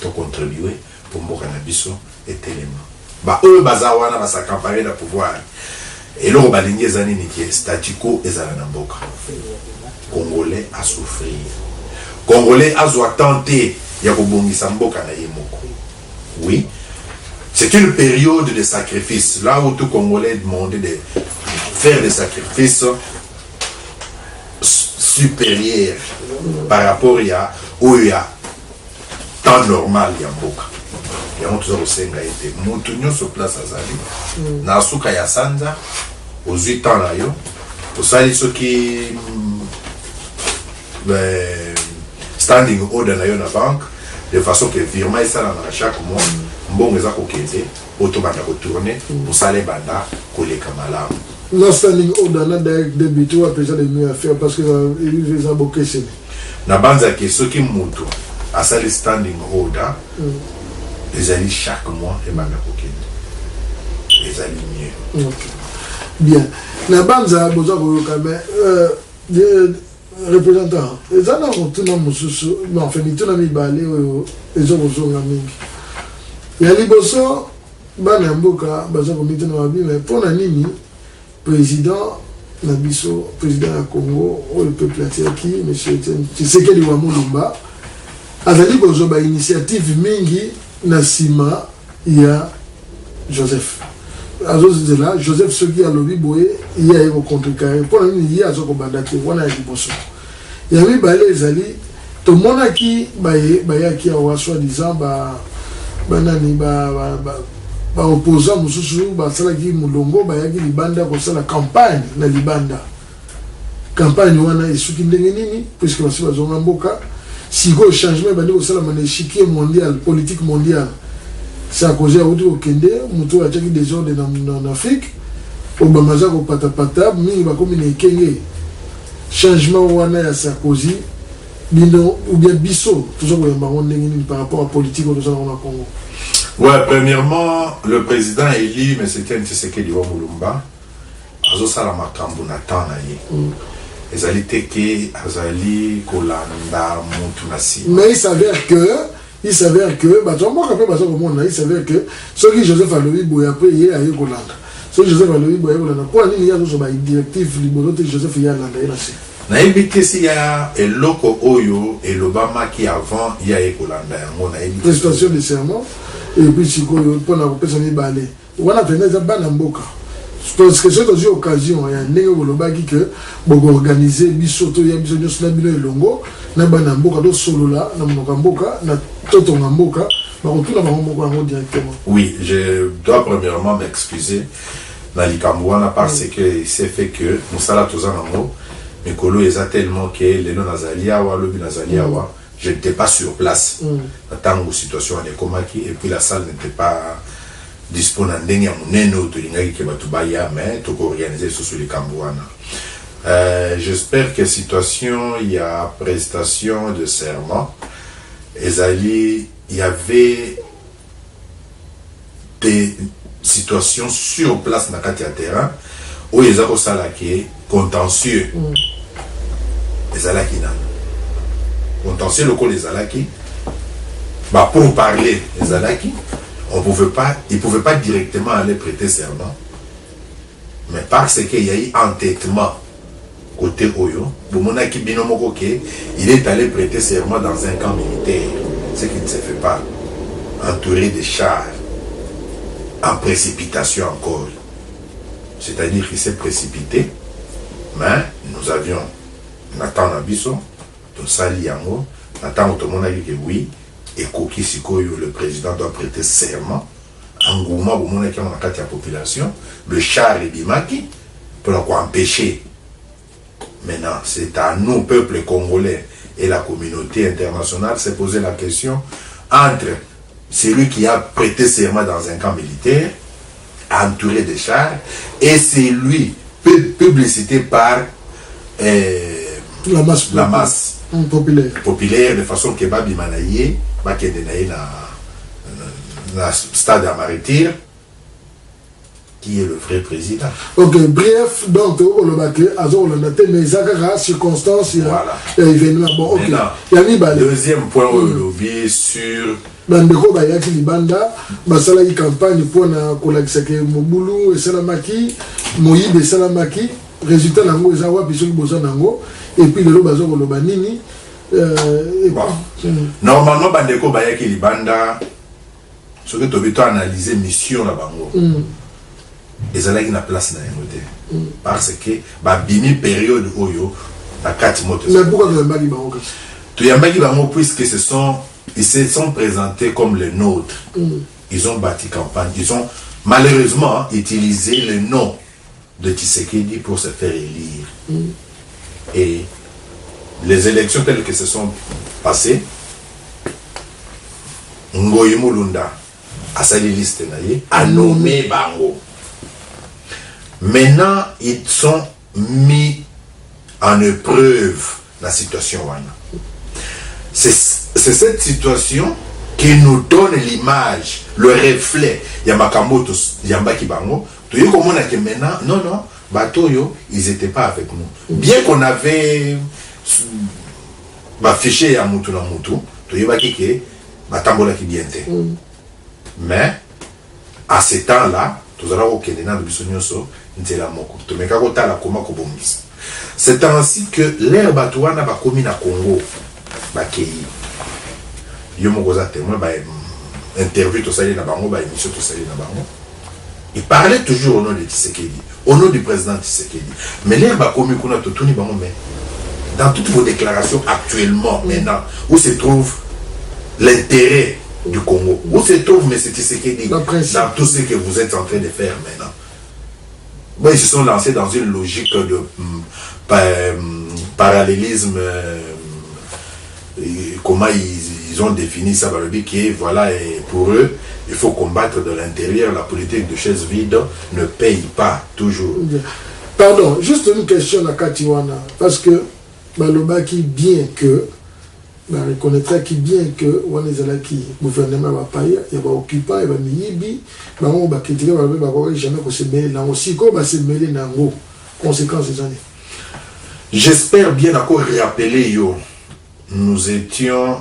pour contribuer pour mboka na biso et tellement. Ba eux bazawana ba s'accaparer le pouvoir. Et là balingi ezani ni qui statico ezala na mboka. Congolais a souffrir. Congolais a tenté. Oui, c'est une période de sacrifice, là où tout Congolais demandait de faire des sacrifices supérieurs par rapport à où il y a temps normal, il y a Mboka. Il y a un autre été. Nous sur place à Zali, Nasuka Yasanza, aux 8 ans là, pour ça, ceux qui standing order na yo na banque de façon que virement ça na chaque mois mbongo za kokete automata ko tourner pour ça les banda koleka malamu no standing order na direct debit ou après ça les mieux à faire parce que ils ont beaucoup c'est na banza que ceux qui mutu à ça les standing order les ali chaque mois et banda kokete les ali mieux. Bien na banza boza ko kame représentant ezana mutuna mususu non fait mituna mibale ezo bozonga mingi ya liboso bana mboka baza ko mituna mabi mais pona nini président na biso président ya Congo ou le peuple atiaki monsieur Tshisekedi wa Mulumba azali bozo ba initiative mingi na sima ya Joseph là Joseph Sogi a lobby boye il y a eu contrecarré pour il y a zoko bandate wana ya liboso ya mi balé ezali to mona ki baye ki a soi disant banani ba opposant mususu ba sala ki mulongo ba yaki libanda ko sala campagne na libanda campagne wana isuki ndenge nini puisque basi bazonga mboka siko changement bandi ko sala manéchiquier mondial politique mondiale. C'est à cause de Okende, mutu a tchaki désordre en Afrique, Obama za ko patapata, mingi ba komi na ekenge. Changement wana ya Sarkozy, bino ou bien biso, toujours ko yamba ndenge par rapport à politique au Congo. Ouais, premièrement, le président élu, mais c'était un Tshisekedi wa Mulumba, azo sala makambo na temps na ye. Ezali teke azali kolanda mutu na si. Mais il s'avère que ce qui Joseph Alobi Boya après il a eu Kolanda. Ce que Joseph Alobi Boya Kolanda. Pour il y a d'autres directives libéraux Joseph Yalanda et là c'est. Na ebité si ya eloko oyo et l'Obama qui avant il y a Kolanda yango na ebité. Prestation de serment et puis sikoyo pour na kopesa ni balé. Wana peneza bana mboka. Parce que c'est aussi occasion ya ndenge kolobaki que boko organiser bisoto ya biso nyoso na bino elongo na bana mboka do solo la na mboka mboka na toto mboka directement. Oui, je dois premièrement m'excuser dans l'Ikamouana parce que c'est fait que nous sommes tous en amour. Mais Kolo est tellement que les noms Nazaliawa, le Nazaliawa, je n'étais pas sur place. Tant que la situation est comme qui et puis la salle n'était pas disponible. Mais tout organisé sur les Kambouana. J'espère que situation, il y a prestation de serment. Il y avait des situations sur place dans le terrain où ils ont salaki contentieux. Les alaki contentieux locaux les alaki. Bah pour parler les alaki, ils ne pouvaient pas directement aller prêter serment. Mais parce qu'il y a eu entêtement côté Oyo, il est allé prêter serment dans un camp militaire, ce qui ne se fait pas, entouré de chars, en précipitation encore. C'est-à-dire qu'il s'est précipité, mais nous avions Nathan Nabiso, Sali Yango, Nathan Otomona dit que oui, et Koki Sikoyo, le président, doit prêter serment. Angouma, qui a la population, le char et Bimaki, pour empêcher. Maintenant, c'est à nous, peuple congolais et la communauté internationale, de se poser la question entre celui qui a prêté serment dans un camp militaire, entouré de chars, et celui publicité par la masse populaire, de façon que Babi Manaye, Babi Manaye dans le stade à Maritir, qui est le vrai président. Ok, bref, donc, mais ça circonstances, voilà. Événement. Bon, ok. Deuxième point, au lobby sur. Bandeko bayaki libanda basala yi campagne pour na kolakisa ke Mobulu esalamaki Moïbe esalamaki résultat nango eza wapi soki boza nango et puis lelo bazo koloba nini normalement bandeko bayaki libanda soki tobito analyser mission na bango ezalaki na place na yango te parce que babimi période oyo na kati moto mais pourquoi toyambaki bango kasi toyambaki bango puisque ils se sont présentés comme les nôtres. Ils ont bâti campagne. Ils ont malheureusement utilisé le nom de Tshisekedi pour se faire élire. Et les élections telles que se sont passées, Ngoyi Mulunda a sali liste a nommé Bango. Maintenant, ils sont mis en épreuve la situation. C'est cette situation qui nous donne l'image, le reflet. Yamakambo, Yambaki Bango. Tu sais comment on a que maintenant, non, Batoyo, ils n'étaient pas avec nous. Bien qu'on avait fiché Yamutu na Mutu, tu sais que Batambola qui bien était. Mais à ce temps-là, tu as au Kenya de Bissonyoso, Ntela Moko. Tu me kagota la koma kobomis. C'est ainsi que l'air Batouana va commis na Congo. Bakei. Interview tout ça na bango émission tout ça na bango. Il parlait toujours au nom de Tshisekedi, au nom du président Tshisekedi. Mais l'air ba komi kuna totuni bango mais dans toutes vos déclarations actuellement maintenant où se trouve l'intérêt du Congo, où se trouve M. Tshisekedi dans tout ce que vous êtes en train de faire maintenant. Bon, ils se sont lancés dans une logique de parallélisme. Comment ils ont défini ça, qui voilà, et pour eux, il faut combattre de l'intérieur. La politique de chaise vide ne paye pas toujours. Pardon, juste une question à Katiwana, parce que Baloba qui bien que reconnaîtra qui bien que le gouvernement va payer, il va occuper, il va miyibi, il va critiquer, il va jamais se mêler dans aussi quoi va se mêler dans les conséquences des années. J'espère bien encore rappeler yo. Nous étions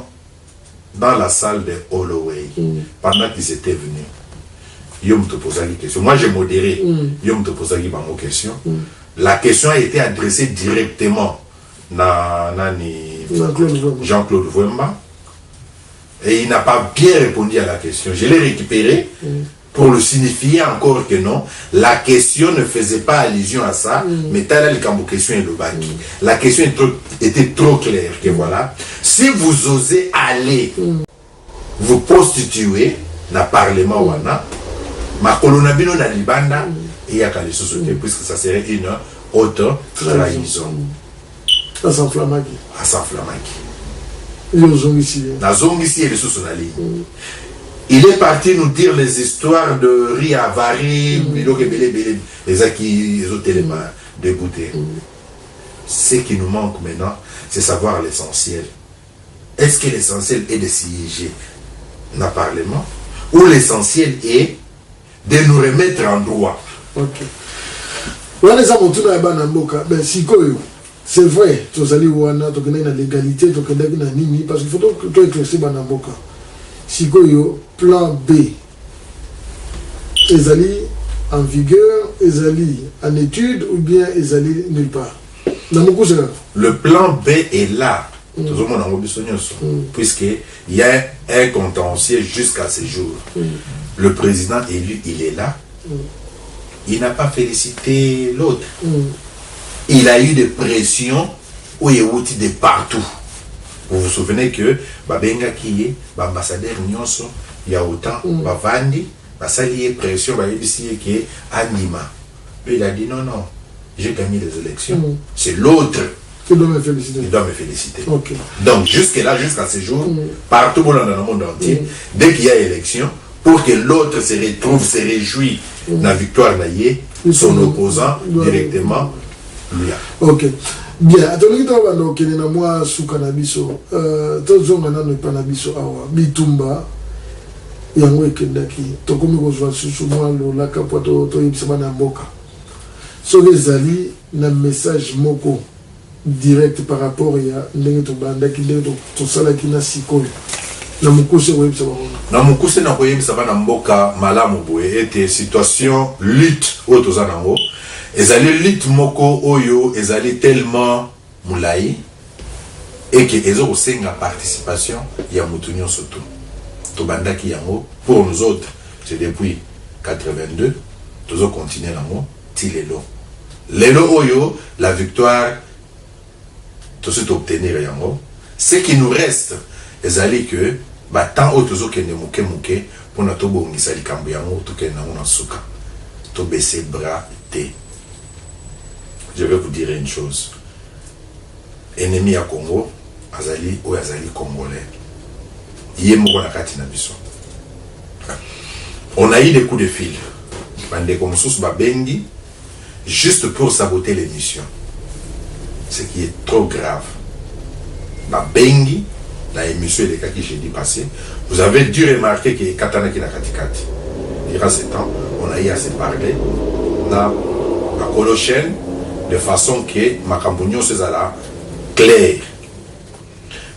dans la salle de Holloway pendant qu'ils étaient venus. Ils me posé une question. Moi, j'ai modéré. Ils me posé une question. La question a été adressée directement à Jean-Claude Vouemba. Et il n'a pas bien répondu à la question. Je l'ai récupéré pour le signifier encore que non. La question ne faisait pas allusion à ça, mais question est le baki. La question était trop claire que voilà. Si vous osez aller vous prostituez na parlement wana makolo na bino na libanda et ya kali société puisque ça serait une haute trahison. Ça s'enflammaki. À s'enflammaki. Il est parti nous dire les histoires de Riavari, les acquis, les autres éléments dégoûtés. Ce qui nous manque maintenant, c'est savoir l'essentiel. Est-ce que l'essentiel est de siéger dans le Parlement ou l'essentiel est de nous remettre en droit? Ok. C'est vrai, tu as dit la légalité, tu as dit nini, parce qu'il faut que tu éclaircisses Banamboka. Si le plan B, ils allaient en vigueur, ils allaient en étude ou bien ils allaient nulle part. Le plan B est là, puisqu'il y a un contentieux jusqu'à ce jour. Le président élu, il est là. Il n'a pas félicité l'autre. Il a eu des pressions où il y a eu de partout. Vous vous souvenez que Babenga qui est ambassadeur Nyonso, il y a autant Bavandi, Basali pression, qui est Anima. Lui, il a dit non, j'ai gagné les élections. C'est l'autre qui doit me féliciter. Il doit me féliciter. Okay. Donc jusqu'à ce jour, partout dans le monde entier, dès qu'il y a élection, pour que l'autre se retrouve, se réjouit de la victoire naïe, son opposant directement. Ok. Bien, atoliki to bando kene na mwa suka na biso. Tozonga na no pana biso awa. Bitumba yango ekendaki. Tokomi kozwa susu mwa lola kapwa to yebisa na mboka. Soki ezali na message moko direct par rapport ya ndenge to bandaki ndenge to salaki na sikoyo. Na mukuse webisa bango. Na mukuse na koyebisa bana mboka malamu boye ete situation lutte otoza nango. Ezali lutte moko oyo ezali tellement moulaï et que ezo kosenga participation ya mutu nyonso to. To bandaki yango pour nous autres c'est depuis 82 tozo continuer nango ti lelo. Lelo oyo la victoire to se obtenir yango. Ce qui nous reste ezali que ba tant otozo kende muke pour na to bongisa likambo yango to kende nango na suka. To baisser bras te. Je vais vous dire une chose. Ennemi à Congo, azali ou azali congolais. On a eu des coups de fil. Bande comme sous babengi juste pour saboter l'émission. Ce qui est trop grave. Babengi la émission de kaki j'ai dit passé. Vous avez dû remarquer que Katana qui na katikati. Durant ce temps, on a eu à se parler. Na Colochène de façon que Makambunyo se zala clair.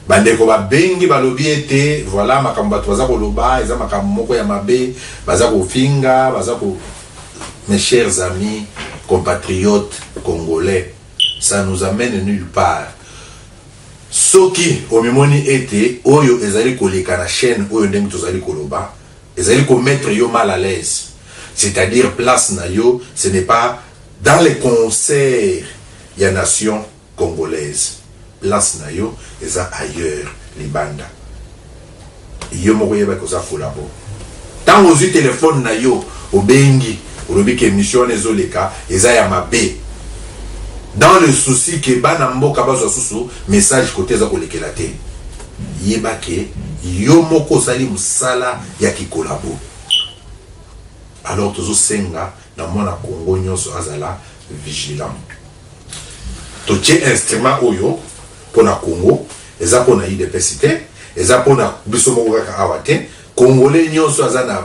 Bandeko ba bengi balobi ete voilà makamba toza koloba eza makambo moko ya mabe baza ko finga baza ko. Mes chers amis compatriotes congolais, ça nous amène nulle part. Soki omimoni ete oyo ezali koleka na chaîne oyo ndenge tozali koloba ezali ko mettre yo mal à l'aise, c'est-à-dire place na yo ce n'est pas dans les concerts, il y a nation congolaise. Place na yo, eza ailleurs, les bandes. Yo mokoye ba koza kolabo. Tant aux téléphone na yo, au bengi, au lobi ke émission ezoleka, eza ya mabe. Dans le souci que bana mboka bazo susu, message côté za kolekela te. Yeba ke yo moko sali musala ya ki kolabo. Alors tozo senga na mona Congo nyonso azala vigilant. Totie instrument oyo pona Congo, eza pona IDPCT, eza pona biso moko kaka awate, Congolais nyonso azana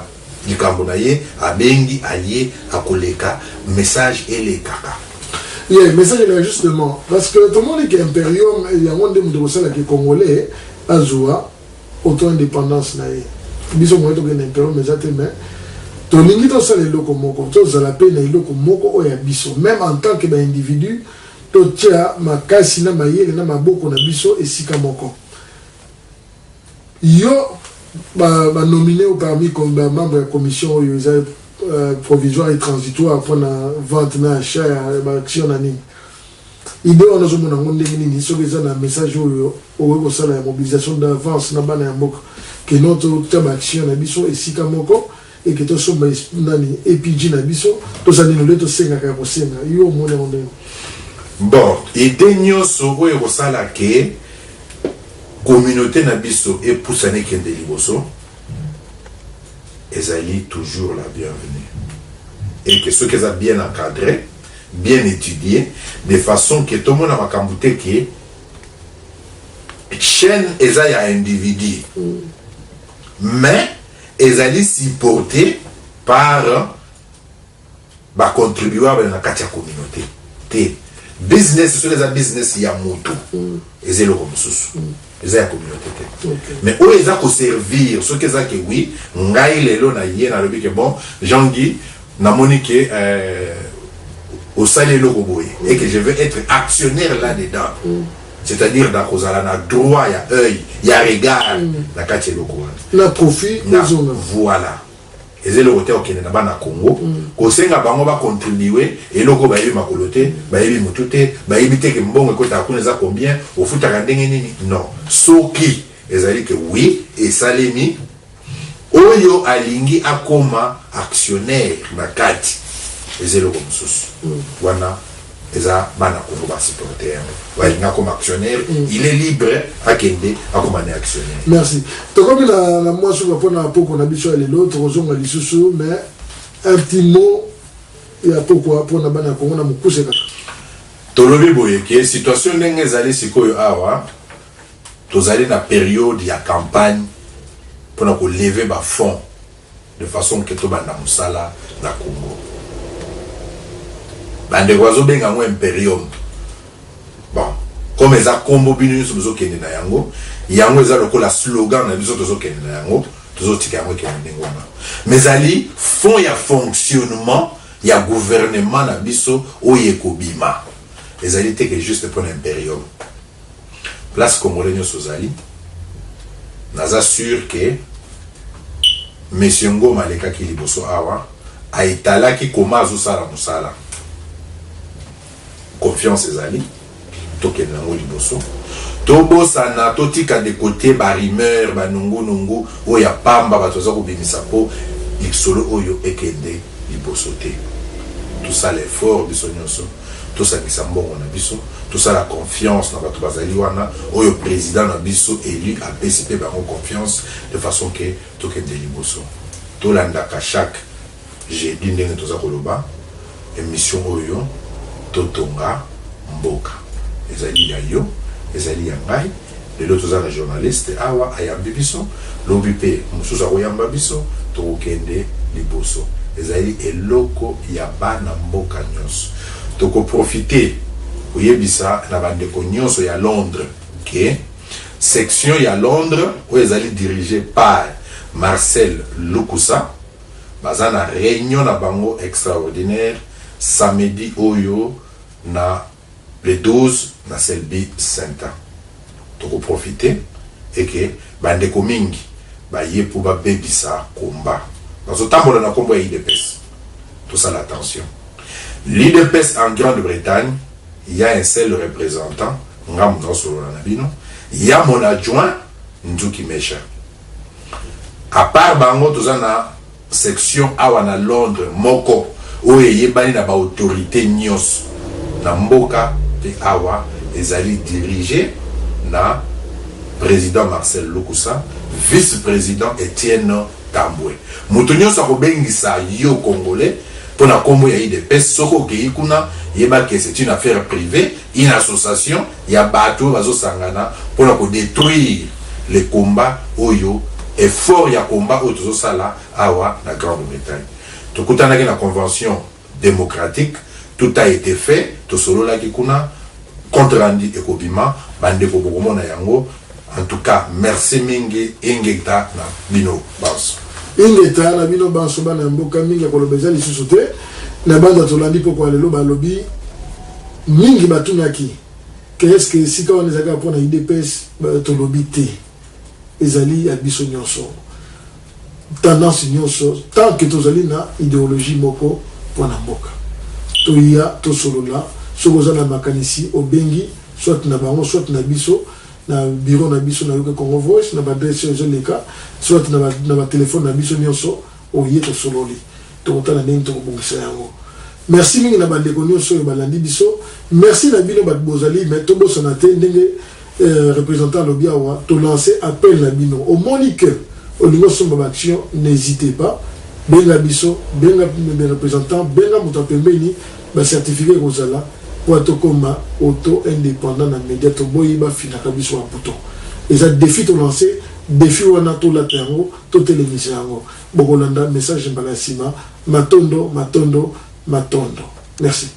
likambo na ye abengi allié akoleka message ele kaka. Yeah, message là justement parce que tout le monde dit impérium il y a monde de ça qui Congolais azua auto indépendance na ye. Biso mo to que impérium mais mais tolingi tosala eloko moko tozala pe na eloko moko oyo ya biso même en tant que individu totia makasi na mayele na maboko na biso esika moko yo ba nominé au parmi comme membre de la commission oyo provisoire et transitoire pour la vente na achat ba action na nini idée on a zomona ngonde nini soki za na message oyo oyo kosala ya mobilisation d'avance na bana ya mboka que notre thème action na biso esika moko et que to somba nani EPG na biso to sani no leto senga ka ko senga yo mona onde. Bon, idée nyonso oyo kosala ke communauté na biso et poussane kende liboso ezali toujours la bienvenue et que ceux qui sont bien encadrés, bien étudiés, de façon que tout le monde a makambouté que chaîne ezali à individu, mais ezali supporté par ba contribuable dans la communauté. Business, sur les business il y a moto, ezali le mususu. Ils ont la communauté. Mais où ils ont servir, ce qu'ils ont que oui, ngai lelo na yé na lobi que bon, Jean-Guy, na monique au salaire logoboy et que je veux être actionnaire là-dedans. C'est-à-dire dans Kozala na droit, il y a œil, il y a regard, na kache logo. Na profit, voilà. Et c'est le hôtel qui est dans le Congo. Quand on bango va contribuer et logo ba yebi makolote, ba yebi mutute, ba yebi te que mbongo ko ta kuneza combien au foot à nini non. Soki ezali que oui et salemi oyo alingi akoma actionnaire na kati. Et c'est le comme sous. Wana eza bana ko ba supporter. Ouais, il comme actionnaire, il est libre à kende à comme actionnaire. Merci. Donc comme la moi sur pour na poko na biso les l'autre ozonga lisusu mais un petit mot ya pourquoi pour na bana ko na mukuse kaka. Tolobi boye ke situation ndenge ezali sikoyo awa tozali na période ya campagne pour na ko lever ba fonds de façon que to banda musala na Congo. Bande wazo benga mo imperium. Bon, comme eza kombo binu nyonso bozokende na yango, yango eza lokola slogan na biso tozokende na yango, tozotika yango kende ndenge wana. Mais ali fond ya fonctionnement ya gouvernement na biso oyo ekobima. Ezali te que juste pour l'imperium. Place congolais nyonso zali. Naza sûr que Monsieur Ngoma lekaki liboso awa aitalaki koma azosala mosala. Confiance ezali tokende nango liboso tobosana totika de côté ba rumeur ba nungu oya pamba bato za kobimisa po lisolo oyo ekende liboso te. Tout ça l'effort biso nyonso tout ça bisa mbongo na biso tout ça la confiance na bato bazali wana oyo président na biso élu a PCP bango confiance de façon que tokende liboso tolandaka chaque jeudi ndenge toza koloba émission oyo totonga mboka ezali ya yo ezali ya ngai lelo tozala journaliste awa ayambi biso lobi pe mususu akoyamba biso tokokende liboso ezali eloko ya bana mboka nyonso tokoprofite koyebisa na bandeko nyonso ya Londres ke section ya Londres oyo ezali dirigé par Marcel Lukusa baza na réunion na bango extraordinaire samedi oyo na le 12 na Selby Center. Toko profiter et que bandeko mingi ba ye pour ba bebisa komba. Dans tambola na komba IDPS. Tout ça l'attention. L'IDPS en Grande-Bretagne, il y a un seul représentant, ngam no solo na bino, il y a mon adjoint Nduki Mesha. À part bango tozana section awa Londres moko oye yebani na ba autorité nyos na mboka te awa ezali dirigé na président Marcel Lukusa, vice-président Etienne Tambwe. Mutu nyonso akobengisa yo congolais pour na kombo ya IDPS soko ke ikuna yeba que c'est une affaire privée, une association ya bato bazo sangana pour na ko détruire les combats oyo effort ya combat oyo tozo sala awa na Grande-Bretagne. Tokutana ke na convention démocratique, tout a été fait, to solo la kikuna contre rendu ekobima bande ko bokomona yango. En tout cas, merci mingi ingeta na bino banso. Ingeta na bino banso bana mboka mingi ko lobeza lisusu te na banda tolandi poko lelo ba lobi mingi batunaki. Qu'est-ce que si quand on les a pour na IDPS to lobi te ezali ya biso nyonso. Tendance nyonso tant que tozali na idéologie moko pour na mboka. To ya to solo la sokoza na makanisi obengi soit na bango soit na biso na bureau na biso na yoka Congo Voice na adresse aux leka soit na téléphone na biso nyonso oye to sololi to tala ndenge to bongisa yango. Merci mingi na bandeko nyonso yo balandi biso. Merci na bino bat bozali mais to bosana te ndenge représentant lobiawa to lancer appel na bino au monique au niveau somba action, n'hésitez pas. Benga biso, benga mes représentants, benga mutapembeni ba certificat kozala pour atokoma auto indépendant na média to boyiba finaka biso wa bouton. Et ça défi to lancer, défi wana to la terreau, to télévision yango. Bokolanda message mbala sima, matondo. Merci.